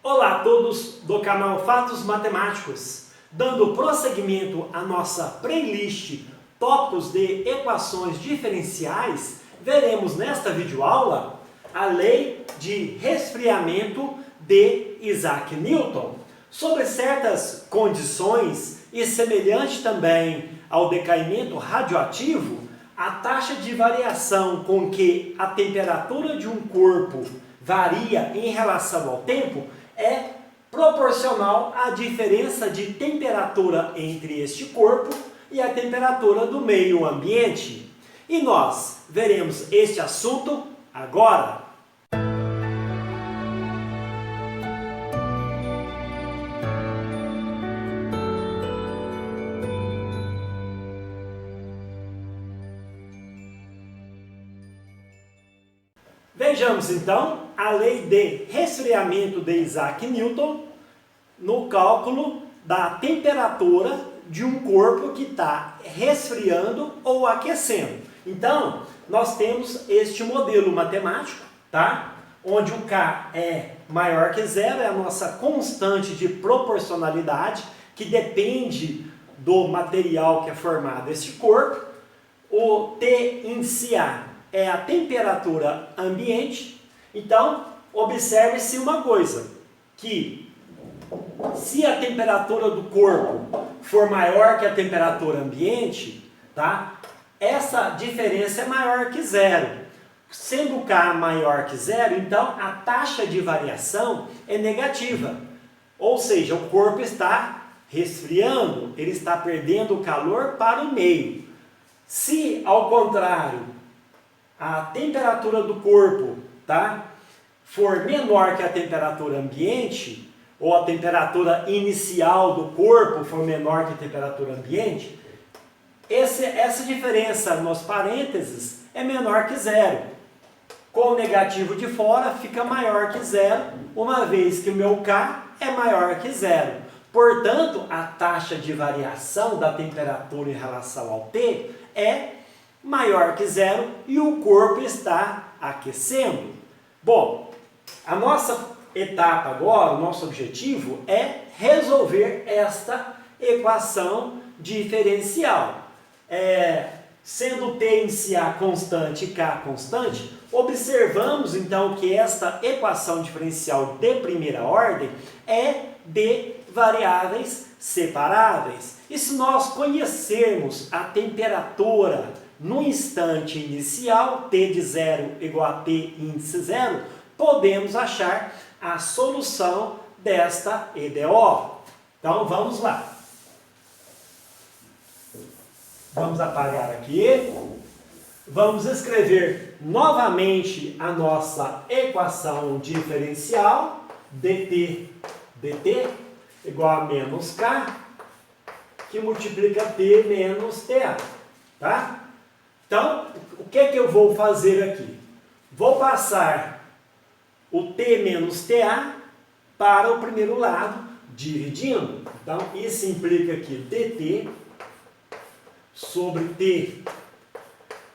Olá a todos do canal Fatos Matemáticos, dando prosseguimento à nossa playlist Tópicos de Equações Diferenciais, veremos nesta videoaula a lei de resfriamento de Isaac Newton. Sobre certas condições e semelhante também ao decaimento radioativo, a taxa de variação com que a temperatura de um corpo varia em relação ao tempo é proporcional à diferença de temperatura entre este corpo e a temperatura do meio ambiente. E nós veremos este assunto agora. Vejamos então a lei de resfriamento de Isaac Newton no cálculo da temperatura de um corpo que está resfriando ou aquecendo. Então, nós temos este modelo matemático, tá? Onde o K é maior que zero, é a nossa constante de proporcionalidade, que depende do material que é formado esse corpo. O T índice A é a temperatura ambiente. Então, observe-se uma coisa, que se a temperatura do corpo for maior que a temperatura ambiente, tá? Essa diferença é maior que zero. Sendo K maior que zero, então a taxa de variação é negativa. Ou seja, o corpo está resfriando, ele está perdendo calor para o meio. Se, ao contrário, a temperatura do corpo, tá, for menor que a temperatura ambiente, ou a temperatura inicial do corpo for menor que a temperatura ambiente, essa diferença nos parênteses é menor que zero. Com o negativo de fora fica maior que zero, uma vez que o meu K é maior que zero. Portanto, a taxa de variação da temperatura em relação ao T é maior que zero e o corpo está aquecendo. Bom, a nossa etapa agora, o nosso objetivo é resolver esta equação diferencial. Sendo T índice A constante e K constante, observamos então que esta equação diferencial de primeira ordem é de variáveis separáveis. E se nós conhecermos a temperatura no instante inicial, T de zero igual a T índice zero, podemos achar a solução desta EDO. Então vamos lá. Vamos apagar aqui. Vamos escrever novamente a nossa equação diferencial, dt igual a menos K, que multiplica T menos TA. Tá? Então, o que é que eu vou fazer aqui? Vou passar o T menos TA para o primeiro lado, dividindo. Então, isso implica aqui dt sobre T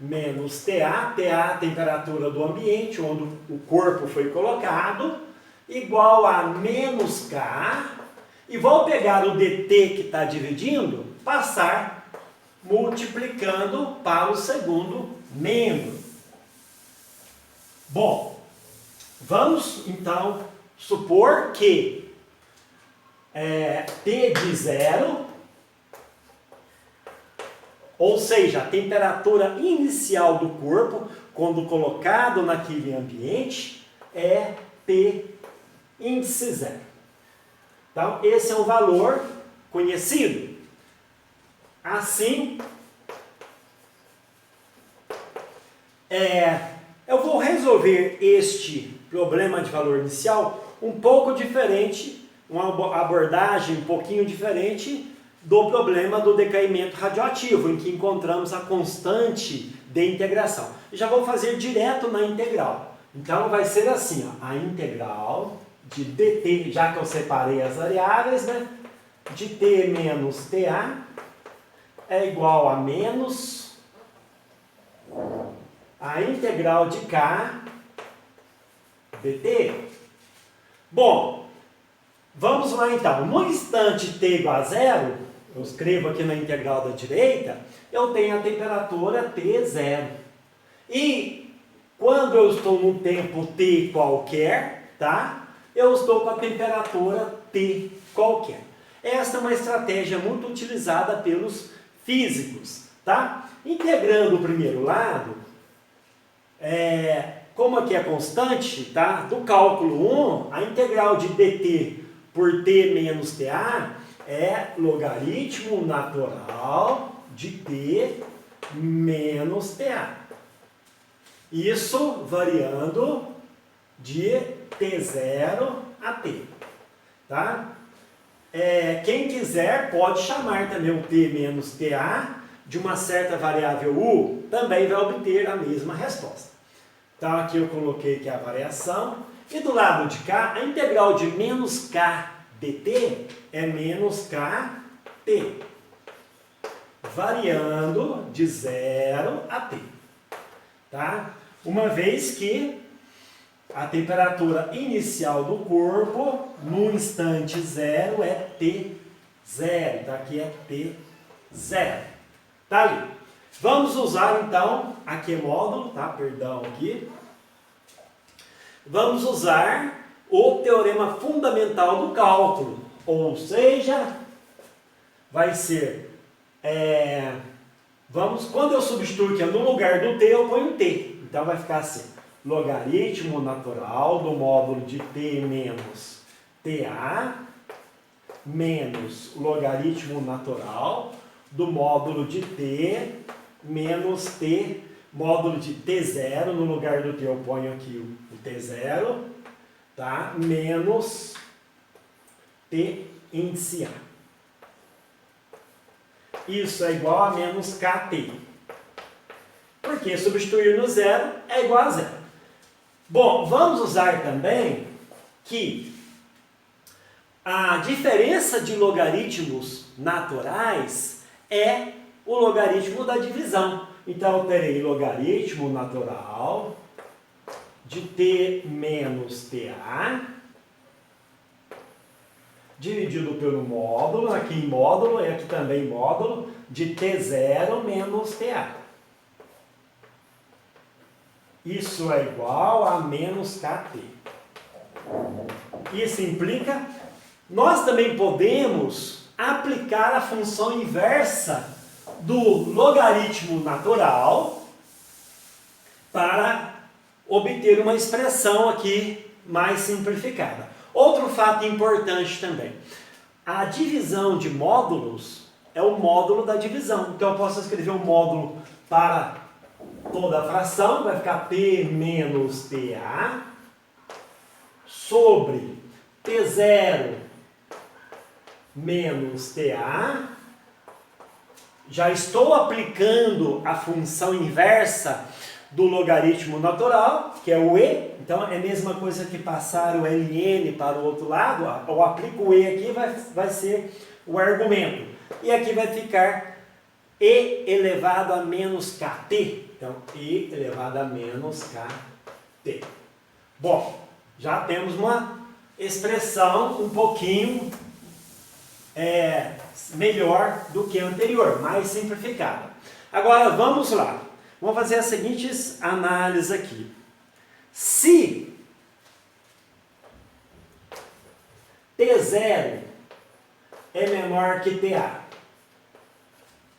menos TA, TA a temperatura do ambiente, onde o corpo foi colocado, igual a menos K, e vou pegar o dt que está dividindo, passar multiplicando para o segundo membro. Bom, vamos então supor que T de zero, ou seja, a temperatura inicial do corpo, quando colocado naquele ambiente, é T índice zero. Então, esse é um valor conhecido. Assim, eu vou resolver este problema de valor inicial um pouco diferente, uma abordagem um pouquinho diferente do problema do decaimento radioativo, em que encontramos a constante de integração. Eu já vou fazer direto na integral. Então vai ser assim, ó, a integral de dt, já que eu separei as variáveis, né, de t menos ta é igual a menos a integral de k dt. Bom, Vamos lá então, no instante t igual a zero, eu escrevo aqui na integral da direita, eu tenho a temperatura T0. E quando eu estou num tempo t qualquer, tá? Eu estou com a temperatura T qualquer. Esta é uma estratégia muito utilizada pelos físicos, tá? Integrando o primeiro lado, como aqui é constante, tá? Do cálculo 1, a integral de dt por t menos ta é logaritmo natural de t menos ta. Isso variando de t0 a t, tá? Quem quiser pode chamar também o t menos ta de uma certa variável u, também vai obter a mesma resposta. Então aqui eu coloquei que é a variação, e do lado de cá, a integral de menos k dt é menos kt, variando de 0 a t, tá? Uma vez que a temperatura inicial do corpo, no instante zero, é T0. Então, aqui é T0. Tá ali. Vamos usar, então, aqui é módulo, tá? Perdão aqui. Vamos usar o teorema fundamental do cálculo. Ou seja, vai ser... quando eu substituo aqui no lugar do T, eu ponho T. Então, vai ficar assim. Logaritmo natural do módulo de t menos ta menos logaritmo natural do módulo de t menos t, módulo de t0, no lugar do t eu ponho aqui o t0, tá? Menos t índice a. Isso é igual a menos kt. Porque substituir no zero é igual a zero. Bom, vamos usar também que a diferença de logaritmos naturais é o logaritmo da divisão. Então, eu terei logaritmo natural de t menos ta dividido pelo módulo, aqui em módulo e aqui também módulo, de t0 menos ta. Isso é igual a menos kt. Isso implica, nós também podemos aplicar a função inversa do logaritmo natural para obter uma expressão aqui mais simplificada. Outro fato importante também, a divisão de módulos é o módulo da divisão. Então eu posso escrever um módulo para toda a fração, vai ficar t menos ta sobre t0 menos ta. Já estou aplicando a função inversa do logaritmo natural, que é o e. Então é a mesma coisa que passar o ln para o outro lado. Eu aplico o e aqui, vai ser o argumento. E aqui vai ficar e elevado a menos kt. Então, e elevado a menos kt. Bom, já temos uma expressão um pouquinho melhor do que a anterior, mais simplificada. Agora, vamos lá. Vamos fazer as seguintes análises aqui. Se T0 é menor que TA,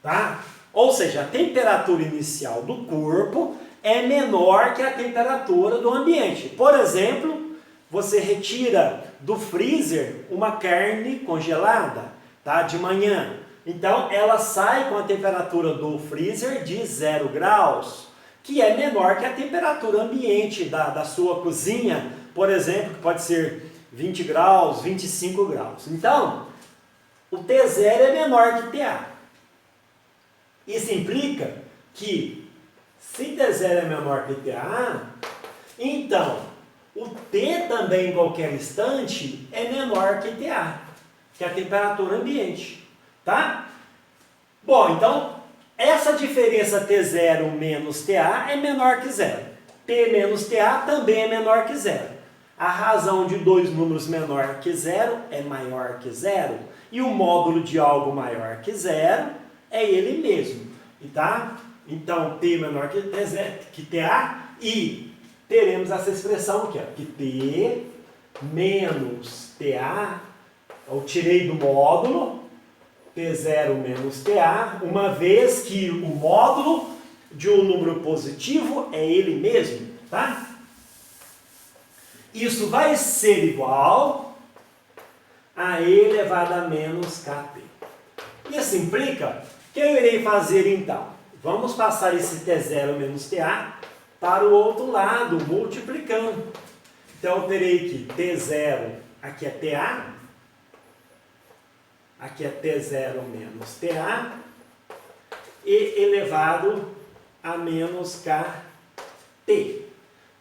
tá? Ou seja, a temperatura inicial do corpo é menor que a temperatura do ambiente. Por exemplo, você retira do freezer uma carne congelada, tá? De manhã. Então, ela sai com a temperatura do freezer de 0 graus, que é menor que a temperatura ambiente da sua cozinha, por exemplo, que pode ser 20 graus, 25 graus. Então, o T0 é menor que TA. Isso implica que, se T0 é menor que TA, então, o T também em qualquer instante é menor que TA, que é a temperatura ambiente. Tá? Bom, então, essa diferença T0 menos TA é menor que zero. T menos TA também é menor que zero. A razão de dois números menor que zero é maior que zero. E o módulo de algo maior que zero é ele mesmo. Tá? Então, T menor que TA, e teremos essa expressão aqui, ó, que T menos TA, eu tirei do módulo, T0 menos TA, uma vez que o módulo de um número positivo é ele mesmo, tá? Isso vai ser igual a E elevado a menos KT. Isso implica que eu irei fazer então? Vamos passar esse T0 menos TA para o outro lado, multiplicando. Então, eu terei que T0, aqui é TA, aqui é T0 menos TA, e elevado a menos KT.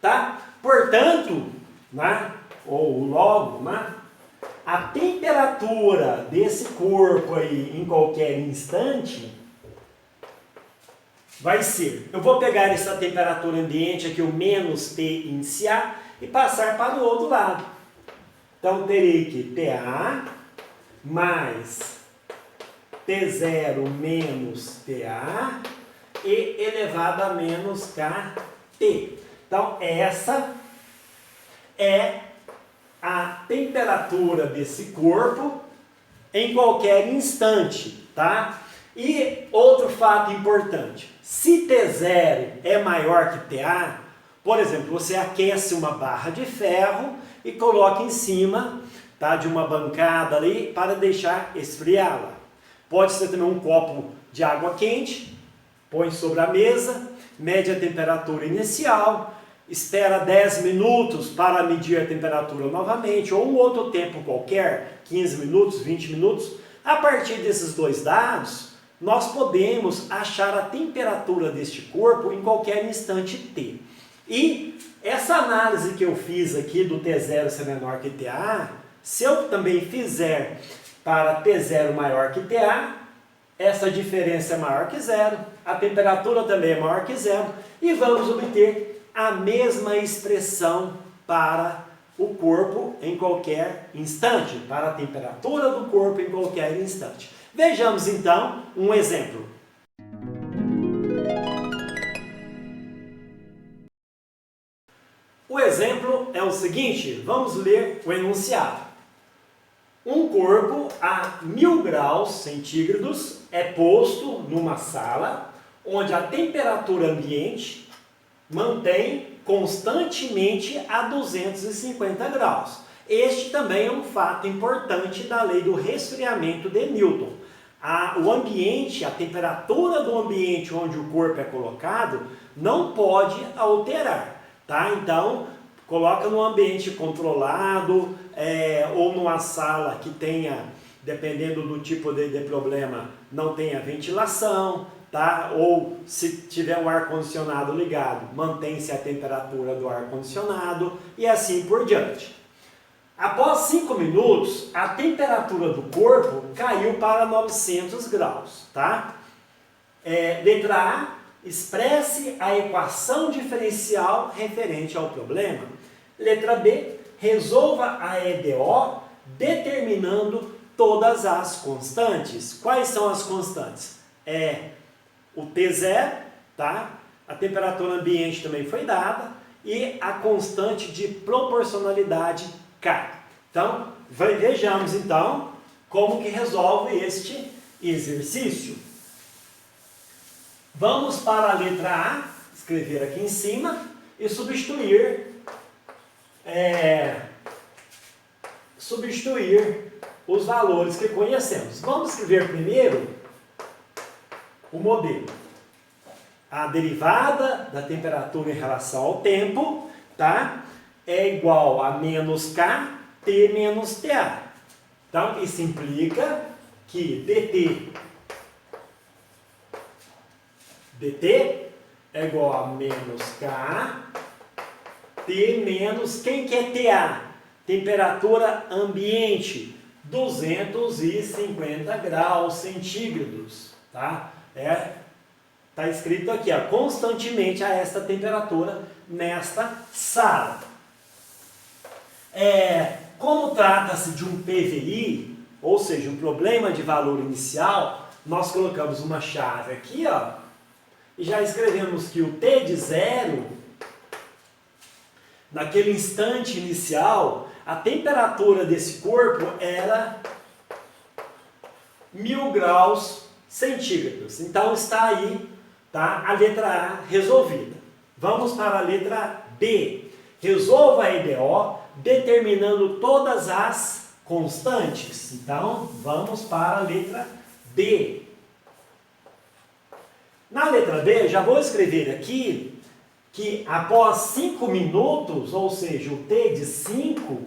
Tá? Portanto, né, ou logo, né, a temperatura desse corpo aí em qualquer instante vai ser, eu vou pegar essa temperatura ambiente aqui, o menos T iniciar, e passar para o outro lado. Então, terei que TA mais T0 menos TA e elevado a menos KT. Então, essa é a temperatura desse corpo em qualquer instante, tá? E outro fato importante, se T0 é maior que TA, por exemplo, você aquece uma barra de ferro e coloca em cima, tá, de uma bancada ali para deixar esfriá-la. Pode ser também um copo de água quente, põe sobre a mesa, mede a temperatura inicial, espera 10 minutos para medir a temperatura novamente, ou um outro tempo qualquer, 15 minutos, 20 minutos. A partir desses dois dados, nós podemos achar a temperatura deste corpo em qualquer instante T. E essa análise que eu fiz aqui do T0 ser menor que TA, se eu também fizer para T0 maior que TA, essa diferença é maior que zero, a temperatura também é maior que zero, e vamos obter a mesma expressão para o corpo em qualquer instante, para a temperatura do corpo em qualquer instante. Vejamos então um exemplo. O exemplo é o seguinte, vamos ler o enunciado. Um corpo a 1000 graus centígrados é posto numa sala onde a temperatura ambiente mantém constantemente a 250 graus. Este também é um fato importante da lei do resfriamento de Newton. O ambiente, a temperatura do ambiente onde o corpo é colocado não pode alterar, tá? Então, coloca num ambiente controlado, ou numa sala que tenha, dependendo do tipo de problema, não tenha ventilação, tá? Ou se tiver um ar-condicionado ligado, mantém-se a temperatura do ar-condicionado e assim por diante. Após 5 minutos, a temperatura do corpo caiu para 900 graus, tá? Letra A, expresse a equação diferencial referente ao problema. Letra B, resolva a EDO determinando todas as constantes. Quais são as constantes? O T0, tá? A temperatura ambiente também foi dada, e a constante de proporcionalidade K. Então, vejamos então como que resolve este exercício. Vamos para a letra A, escrever aqui em cima, e substituir os valores que conhecemos. Vamos escrever primeiro o modelo. A derivada da temperatura em relação ao tempo, tá? É igual a menos K, T menos TA. Então, isso implica que dt é igual a menos K, T menos, quem que é TA? Temperatura ambiente, 250 graus centígrados, tá? Tá escrito aqui, ó, constantemente a esta temperatura nesta sala. Como trata-se de um PVI, ou seja, um problema de valor inicial, nós colocamos uma chave aqui, ó, e já escrevemos que o T de zero, naquele instante inicial, a temperatura desse corpo era 1000 graus centígrados. Então está aí, tá, a letra A resolvida. Vamos para a letra B. Resolva a EDO determinando todas as constantes. Então vamos para a letra B. Na letra B, já vou escrever aqui que após 5 minutos, ou seja, o T de 5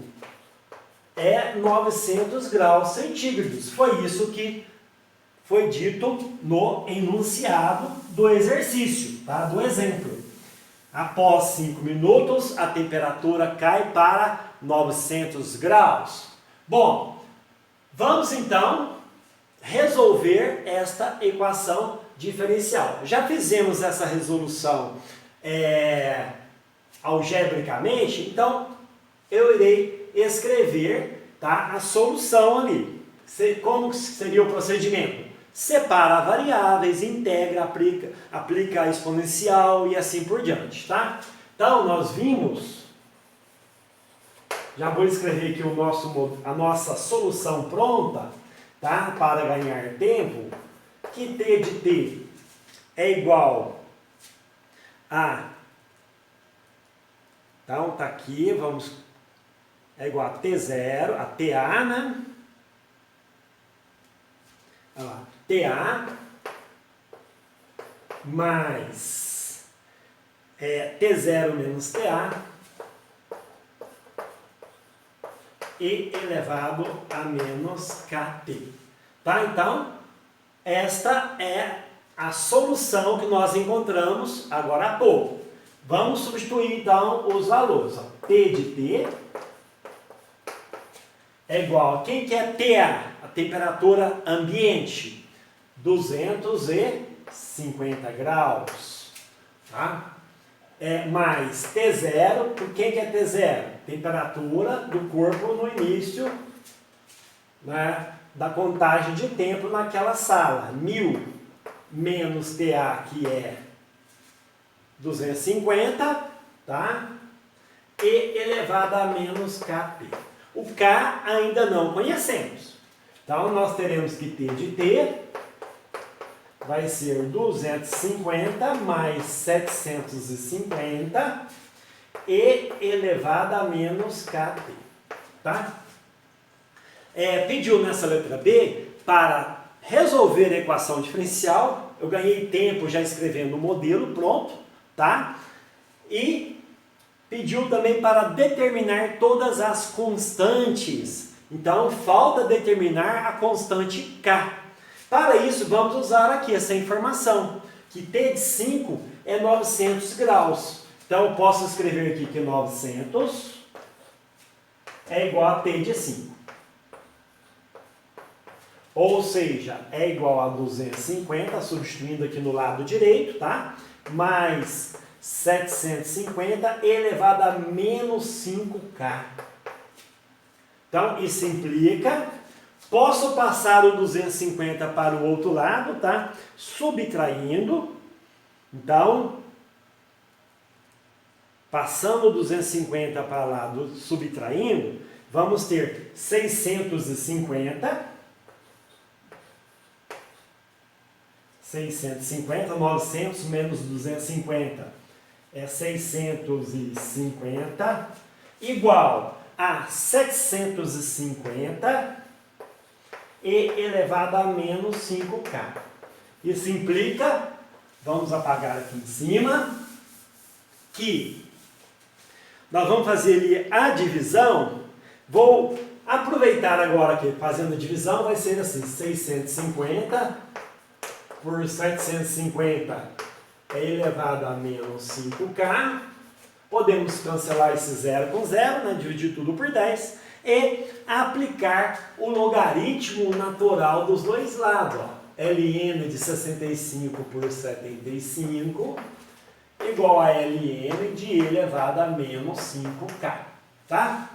é 900 graus centígrados. Foi isso que foi dito no enunciado do exercício, tá? Do exemplo. Após 5 minutos, a temperatura cai para 900 graus. Bom, vamos então resolver esta equação diferencial. Já fizemos essa resolução algebricamente, então eu irei escrever, tá, a solução ali. Como seria o procedimento? Separa variáveis, integra, aplica a exponencial e assim por diante, tá? Então nós vimos, já vou escrever aqui a nossa solução pronta, tá? Para ganhar tempo, que T de T é igual a, então tá aqui, é igual a T0, a TA, né? Olha lá, TA mais T0 menos TA e elevado a menos KT. Tá? Então, esta é a solução que nós encontramos agora há pouco. Vamos substituir então os valores. Ó. T de T é igual a quem que é TA? A temperatura ambiente, 250 graus. Tá? Mais T0, por quem que é T0? Temperatura do corpo no início, né, da contagem de tempo naquela sala. 1000 menos TA, que é 250, tá? E elevado a menos KT. O K ainda não conhecemos. Então, nós teremos que T de T vai ser 250 mais 750 e elevado a menos KT. Tá? Pediu nessa letra B para resolver a equação diferencial. Eu ganhei tempo já escrevendo o modelo pronto, tá? E pediu também para determinar todas as constantes. Então, falta determinar a constante K. Para isso, vamos usar aqui essa informação, que T de 5 é 900 graus. Então, eu posso escrever aqui que 900 é igual a T de 5. Ou seja, é igual a 250, substituindo aqui no lado direito, tá? Mais 750 elevado a menos 5K. Então, isso implica, posso passar o 250 para o outro lado, tá? Subtraindo. Então, passando o 250 para lá, subtraindo, vamos ter 650, 900 menos 250 é 650, igual a 750 e elevado a menos 5K. Isso implica, vamos apagar aqui em cima, que nós vamos fazer ali a divisão. Vou aproveitar agora que fazendo a divisão vai ser assim, 650 por 750 é elevado a menos 5K. Podemos cancelar esse zero com zero, né? Dividir tudo por 10 e aplicar o logaritmo natural dos dois lados. Ó. ln de 65 por 75 igual a ln de elevado a menos 5K. Tá?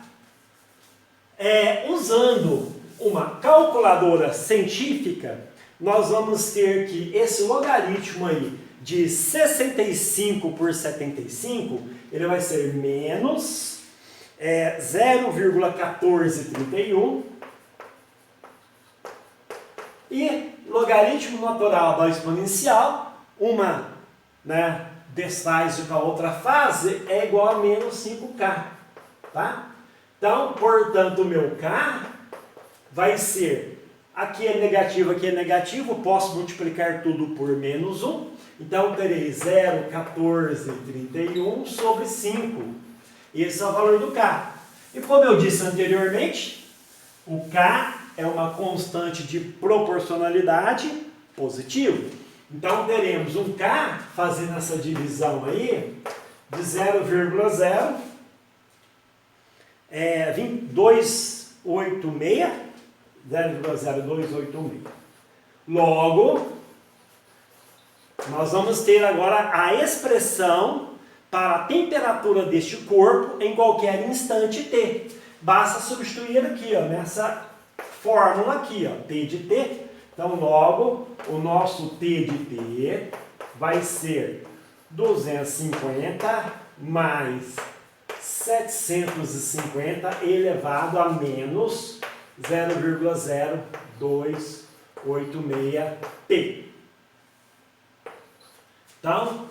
Usando uma calculadora científica, nós vamos ter que esse logaritmo aí de 65 por 75, ele vai ser menos 0,1431 e logaritmo natural da exponencial, uma desfase com a outra fase, é igual a menos 5k, tá? Então, portanto, o meu k vai ser, aqui é negativo, posso multiplicar tudo por menos 1, então terei 0,1431 sobre 5, esse é o valor do k. E como eu disse anteriormente, o k é uma constante de proporcionalidade positivo. Então teremos um k, fazendo essa divisão aí, de 0,0286. Logo, nós vamos ter agora a expressão para a temperatura deste corpo em qualquer instante t. Basta substituir aqui, ó, nessa fórmula aqui, ó, T de T. Então, logo, o nosso T de T vai ser 250 mais 750 elevado a menos 0,0286T. Então,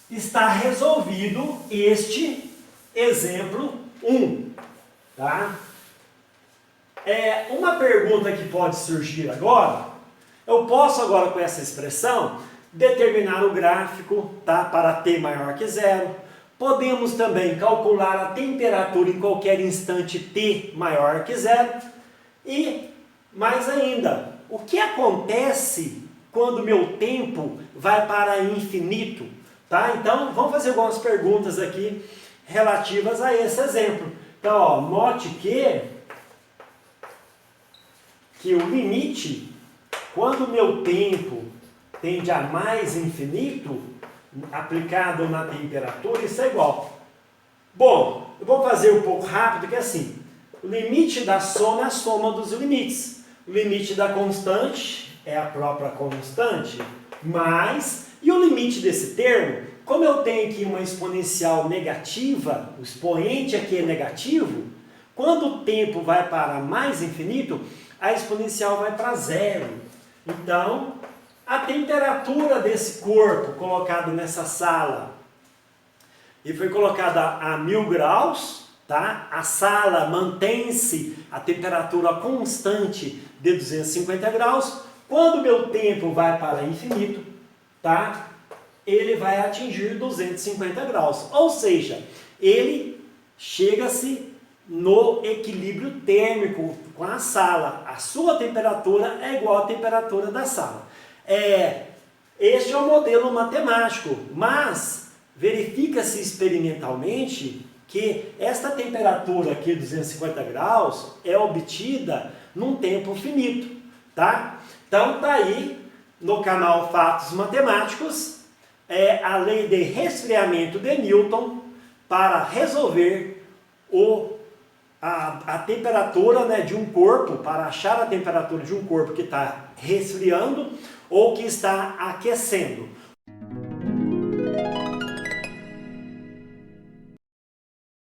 está resolvido este exemplo 1, tá? Uma pergunta que pode surgir agora, eu posso agora com essa expressão determinar o gráfico, tá, para t maior que 0. Podemos também calcular a temperatura em qualquer instante t maior que 0. E, mais ainda, o que acontece quando meu tempo vai para infinito? Tá? Então, vamos fazer algumas perguntas aqui relativas a esse exemplo. Então, ó, note que o limite, quando o meu tempo tende a mais infinito, aplicado na temperatura, isso é igual. Bom, eu vou fazer um pouco rápido, que é assim, o limite da soma é a soma dos limites. O limite da constante é a própria constante, mais, e o limite desse termo, como eu tenho aqui uma exponencial negativa, o expoente aqui é negativo, quando o tempo vai para mais infinito, a exponencial vai para 0. Então, a temperatura desse corpo colocado nessa sala, e foi colocada a 1000 graus, tá? A sala mantém-se a temperatura constante de 250 graus. Quando meu tempo vai para infinito, tá? Ele vai atingir 250 graus. Ou seja, ele chega-se no equilíbrio térmico com a sala. A sua temperatura é igual à temperatura da sala. Este é o modelo matemático, mas verifica-se experimentalmente que esta temperatura aqui, 250 graus, é obtida num tempo finito, tá? Então tá aí no canal Fatos Matemáticos a lei de resfriamento de Newton para resolver a temperatura, né, de um corpo, para achar a temperatura de um corpo que está resfriando ou que está aquecendo.